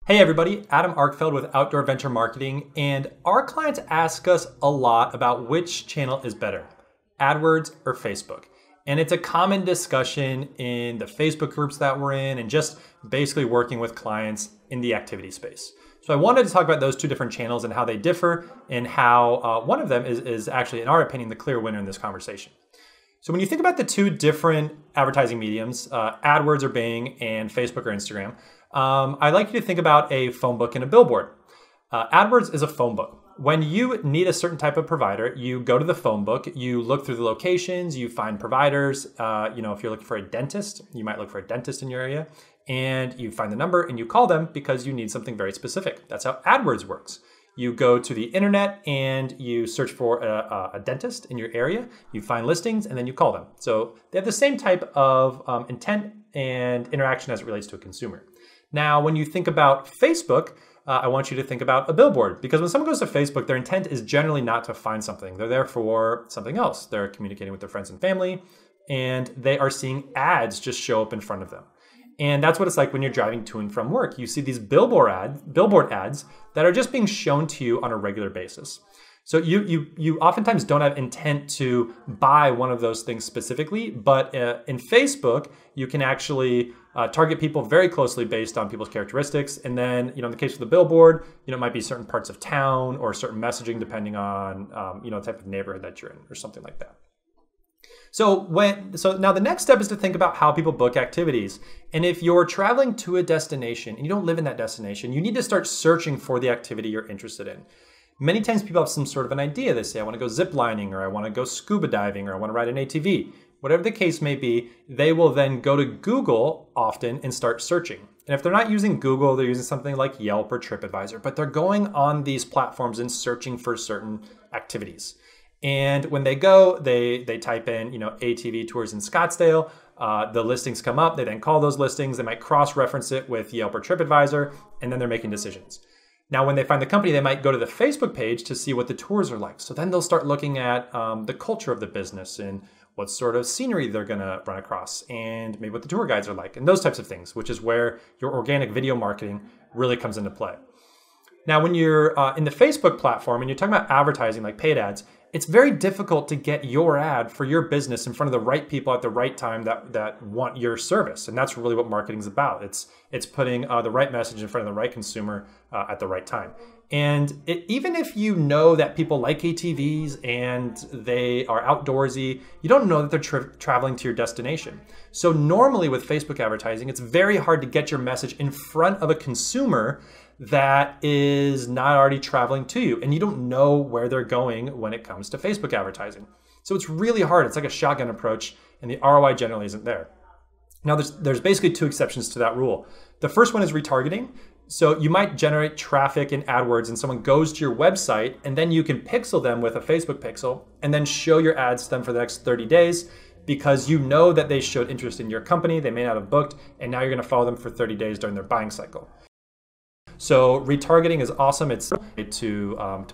Hey everybody, Adam Arkfeld with Outdoor Venture Marketing, and our clients ask us a lot about which channel is better, AdWords or Facebook. And it's a common discussion in the Facebook groups that we're in and just basically working with clients in the activity space. So I wanted to talk about those two different channels and how they differ and how one of them is actually, in our opinion, the clear winner in this conversation. So when you think about the two different advertising mediums, AdWords or Bing and Facebook or Instagram, I'd like you to think about a phone book and a billboard. AdWords is a phone book. When you need a certain type of provider, you go to the phone book, you look through the locations, you find providers. If you're looking for a dentist, you might look for a dentist in your area, and you find the number and you call them because you need something very specific. That's how AdWords works. You go to the internet and you search for a dentist in your area, you find listings, and then you call them. So they have the same type of intent and interaction as it relates to a consumer. Now, when you think about Facebook, I want you to think about a billboard, because when someone goes to Facebook, their intent is generally not to find something. They're there for something else. They're communicating with their friends and family, and they are seeing ads just show up in front of them. And that's what it's like when you're driving to and from work. You see these billboard ads that are just being shown to you on a regular basis. So you oftentimes don't have intent to buy one of those things specifically, but in Facebook, you can actually target people very closely based on people's characteristics. And then, in the case of the billboard, it might be certain parts of town or certain messaging depending on, the type of neighborhood that you're in or something like that. So now the next step is to think about how people book activities. And if you're traveling to a destination and you don't live in that destination, you need to start searching for the activity you're interested in. Many times people have some sort of an idea. They say, I want to go zip lining, or I want to go scuba diving, or I want to ride an ATV. Whatever the case may be, they will then go to Google often and start searching. And if they're not using Google, they're using something like Yelp or TripAdvisor, but they're going on these platforms and searching for certain activities. And when they go, they type in, ATV tours in Scottsdale. The listings come up. They then call those listings. They might cross-reference it with Yelp or TripAdvisor, and then they're making decisions. Now, when they find the company, they might go to the Facebook page to see what the tours are like. So then they'll start looking at the culture of the business and what sort of scenery they're going to run across, and maybe what the tour guides are like, and those types of things, which is where your organic video marketing really comes into play. Now, when you're in the Facebook platform and you're talking about advertising like paid ads, it's very difficult to get your ad for your business in front of the right people at the right time that want your service. And that's really what marketing is about. It's putting the right message in front of the right consumer at the right time. And even if you know that people like ATVs and they are outdoorsy, you don't know that they're traveling to your destination. So normally with Facebook advertising, it's very hard to get your message in front of a consumer that is not already traveling to you, and you don't know where they're going when it comes to Facebook advertising. So it's really hard. It's like a shotgun approach, and the ROI generally isn't there. Now, there's basically two exceptions to that rule. The first one is retargeting. So you might generate traffic in AdWords and someone goes to your website, and then you can pixel them with a Facebook pixel and then show your ads to them for the next 30 days because you know that they showed interest in your company. They may not have booked, and now you're going to follow them for 30 days during their buying cycle. So retargeting is awesome. It's to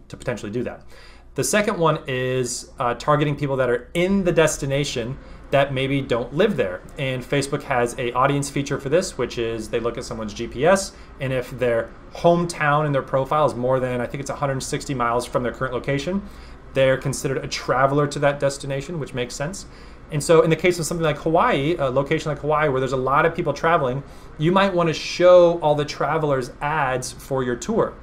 potentially do that. The second one is targeting people that are in the destination that maybe don't live there. And Facebook has an audience feature for this, which is they look at someone's GPS, and if their hometown in their profile is more than, I think it's 160 miles from their current location, they're considered a traveler to that destination, which makes sense. And so in the case of something like Hawaii, a location like Hawaii where there's a lot of people traveling, you might want to show all the travelers ads for your tour.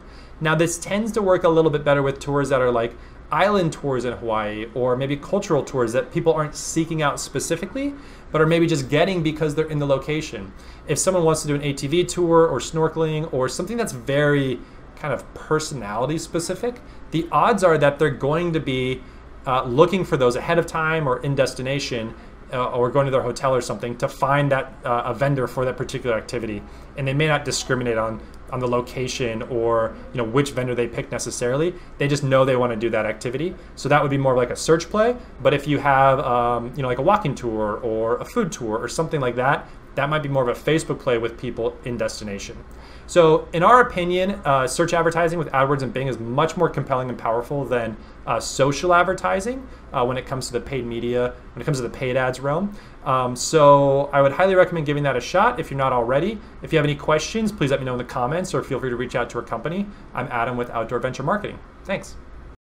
Now, this tends to work a little bit better with tours that are like island tours in Hawaii, or maybe cultural tours that people aren't seeking out specifically, but are maybe just getting because they're in the location. If someone wants to do an ATV tour or snorkeling or something that's very kind of personality specific, the odds are that they're going to be looking for those ahead of time or in destination or going to their hotel or something to find that a vendor for that particular activity. And they may not discriminate on the location or which vendor they pick necessarily. They just know they want to do that activity. So that would be more like a search play. But if you have like a walking tour or a food tour or something like that, that might be more of a Facebook play with people in destination. So in our opinion, search advertising with AdWords and Bing is much more compelling and powerful than social advertising when it comes to the paid media, when it comes to the paid ads realm. So I would highly recommend giving that a shot if you're not already. If you have any questions, please let me know in the comments or feel free to reach out to our company. I'm Adam with Outdoor Venture Marketing. Thanks.